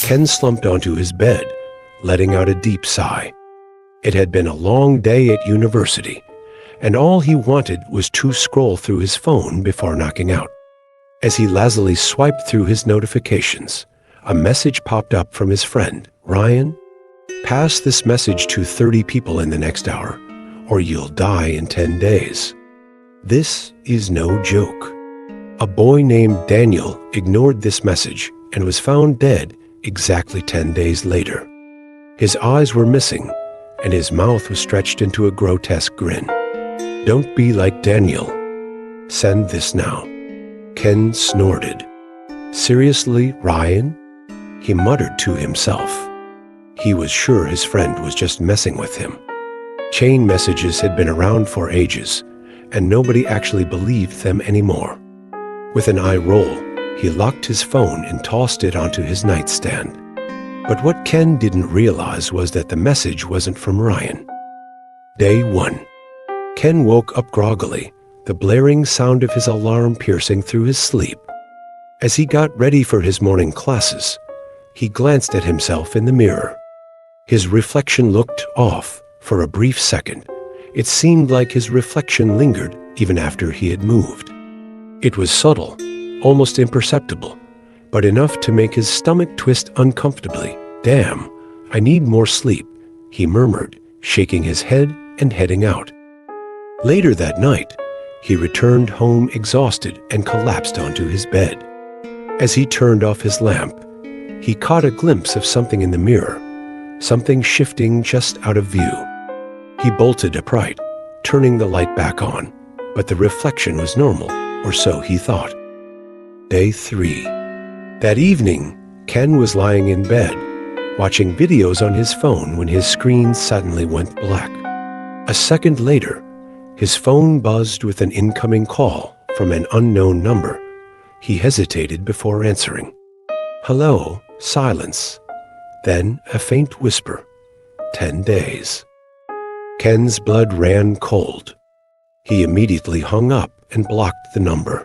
Ken slumped onto his bed, letting out a deep sigh. It had been a long day at university, and all he wanted was to scroll through his phone before knocking out. As he lazily swiped through his notifications, a message popped up from his friend, Ryan. Pass this message to 30 people in the next hour, or you'll die in 10 days. This is no joke. A boy named Daniel ignored this message and was found dead exactly 10 days later. His eyes were missing, and his mouth was stretched into a grotesque grin. Don't be like Daniel. Send this now. Ken snorted. Seriously, Ryan? He muttered to himself. He was sure his friend was just messing with him. Chain messages had been around for ages, and nobody actually believed them anymore. With an eye roll, he locked his phone and tossed it onto his nightstand. But what Ken didn't realize was that the message wasn't from Ryan. Day 1. Ken woke up groggily, the blaring sound of his alarm piercing through his sleep. As he got ready for his morning classes, he glanced at himself in the mirror. His reflection looked off for a brief second. It seemed like his reflection lingered even after he had moved. It was subtle, almost imperceptible, but enough to make his stomach twist uncomfortably. Damn, I need more sleep, he murmured, shaking his head and heading out. Later that night, he returned home exhausted and collapsed onto his bed. As he turned off his lamp, he caught a glimpse of something in the mirror, something shifting just out of view. He bolted upright, turning the light back on, but the reflection was normal, or so he thought. Day 3. That evening, Ken was lying in bed, watching videos on his phone when his screen suddenly went black. A second later, his phone buzzed with an incoming call from an unknown number. He hesitated before answering. Hello, silence. Then a faint whisper. 10 days. Ken's blood ran cold. He immediately hung up and blocked the number.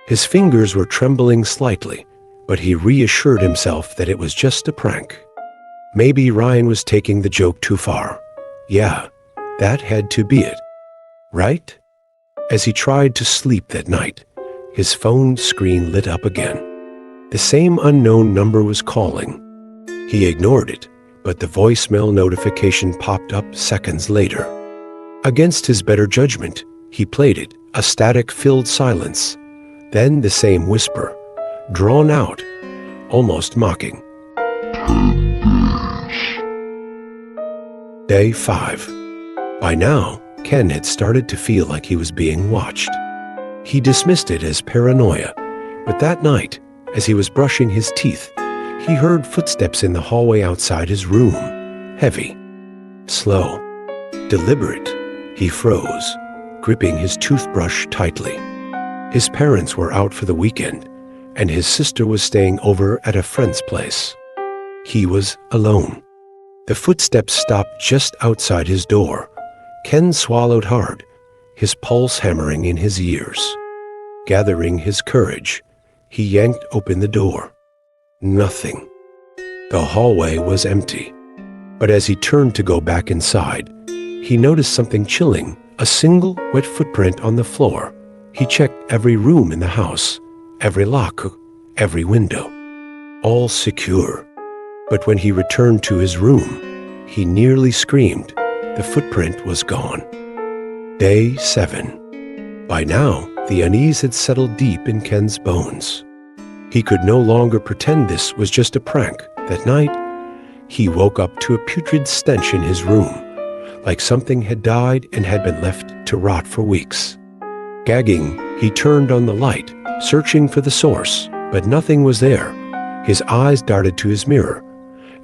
His fingers were trembling slightly, but he reassured himself that it was just a prank. Maybe Ryan was taking the joke too far. Yeah, that had to be it. Right? As he tried to sleep that night, his phone screen lit up again. The same unknown number was calling. He ignored it, but the voicemail notification popped up seconds later. Against his better judgment, he played it, a static-filled silence. Then the same whisper, drawn out, almost mocking. 10 days. Day 5. By now, Ken had started to feel like he was being watched. He dismissed it as paranoia, but that night, as he was brushing his teeth, he heard footsteps in the hallway outside his room. Heavy, slow, deliberate. He froze, gripping his toothbrush tightly. His parents were out for the weekend, and his sister was staying over at a friend's place. He was alone. The footsteps stopped just outside his door. Ken swallowed hard, his pulse hammering in his ears. Gathering his courage, he yanked open the door. Nothing. The hallway was empty. But as he turned to go back inside, he noticed something chilling, a single wet footprint on the floor. He checked every room in the house, every lock, every window. All secure. But when he returned to his room, he nearly screamed. The footprint was gone. Day 7. By now, the unease had settled deep in Ken's bones. He could no longer pretend this was just a prank. That night, he woke up to a putrid stench in his room, like something had died and had been left to rot for weeks. Gagging, he turned on the light, searching for the source, but nothing was there. His eyes darted to his mirror,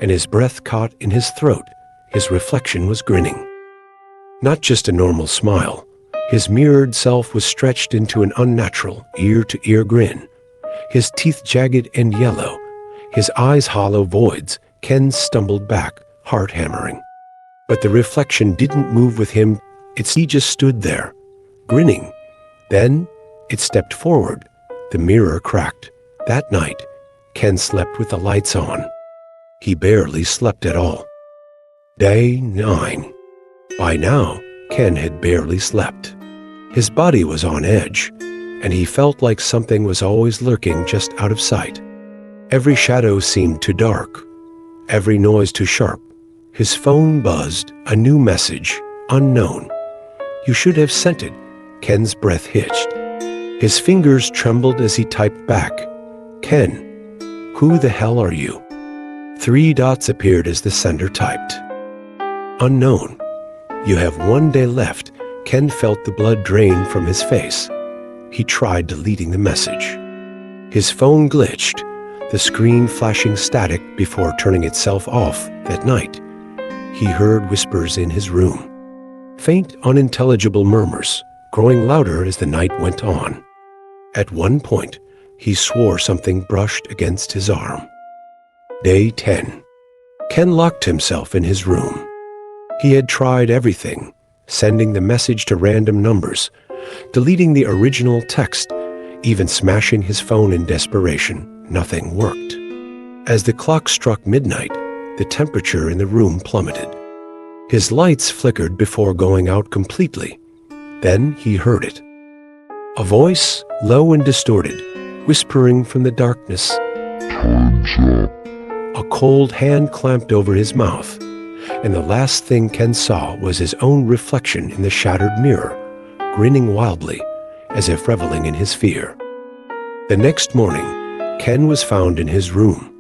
and his breath caught in his throat. His reflection was grinning. Not just a normal smile. His mirrored self was stretched into an unnatural, ear-to-ear grin. His teeth jagged and yellow, his eyes hollow voids. Ken stumbled back, heart hammering. But the reflection didn't move with him. He just stood there, grinning. Then it stepped forward. The mirror cracked. That night, Ken slept with the lights on. He barely slept at all. Day 9. By now, Ken had barely slept. His body was on edge, and he felt like something was always lurking just out of sight. Every shadow seemed too dark, every noise too sharp. His phone buzzed, a new message, unknown. You should have sent it. Ken's breath hitched. His fingers trembled as he typed back, Ken, who the hell are you? 3 dots appeared as the sender typed. Unknown. You have 1 day left. Ken felt the blood drain from his face. He tried deleting the message. His phone glitched, the screen flashing static before turning itself off that night. He heard whispers in his room. Faint, unintelligible murmurs, growing louder as the night went on. At one point, he swore something brushed against his arm. Day 10. Ken locked himself in his room. He had tried everything, sending the message to random numbers, deleting the original text, even smashing his phone in desperation. Nothing worked. As the clock struck midnight, the temperature in the room plummeted. His lights flickered before going out completely. Then he heard it. A voice, low and distorted, whispering from the darkness. Time's up. A cold hand clamped over his mouth, and the last thing Ken saw was his own reflection in the shattered mirror, grinning wildly, as if reveling in his fear. The next morning, Ken was found in his room,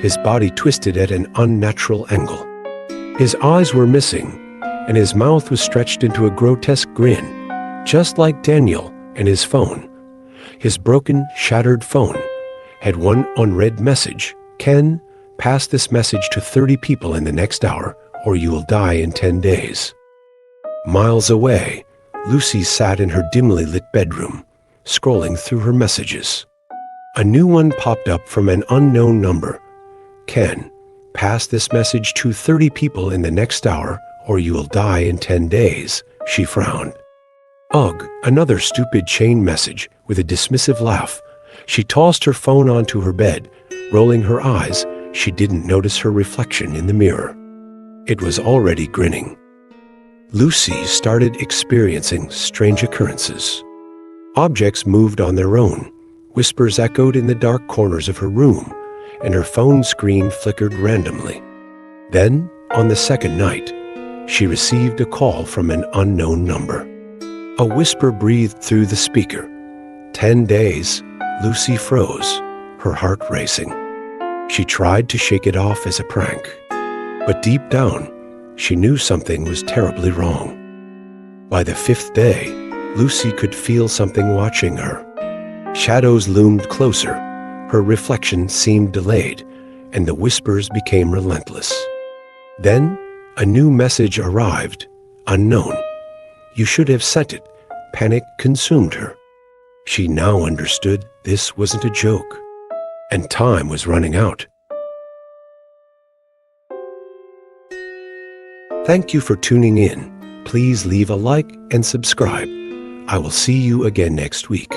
his body twisted at an unnatural angle. His eyes were missing, and his mouth was stretched into a grotesque grin, just like Daniel and his phone. His broken, shattered phone had one unread message. Ken, pass this message to 30 people in the next hour, or you will die in 10 days. Miles away, Lucy sat in her dimly lit bedroom, scrolling through her messages. A new one popped up from an unknown number. Ken, pass this message to 30 people in the next hour, or you will die in 10 days, she frowned. Ugh, another stupid chain message with a dismissive laugh. She tossed her phone onto her bed, rolling her eyes. She didn't notice her reflection in the mirror. It was already grinning. Lucy started experiencing strange occurrences. Objects moved on their own. Whispers echoed in the dark corners of her room, and her phone screen flickered randomly. Then, on the second night, she received a call from an unknown number. A whisper breathed through the speaker. 10 days. Lucy froze, her heart racing. She tried to shake it off as a prank, but deep down, she knew something was terribly wrong. By the 5th day, Lucy could feel something watching her. Shadows loomed closer, her reflection seemed delayed, and the whispers became relentless. Then, a new message arrived, unknown. You should have sent it. Panic consumed her. She now understood this wasn't a joke, and time was running out. Thank you for tuning in. Please leave a like and subscribe. I will see you again next week.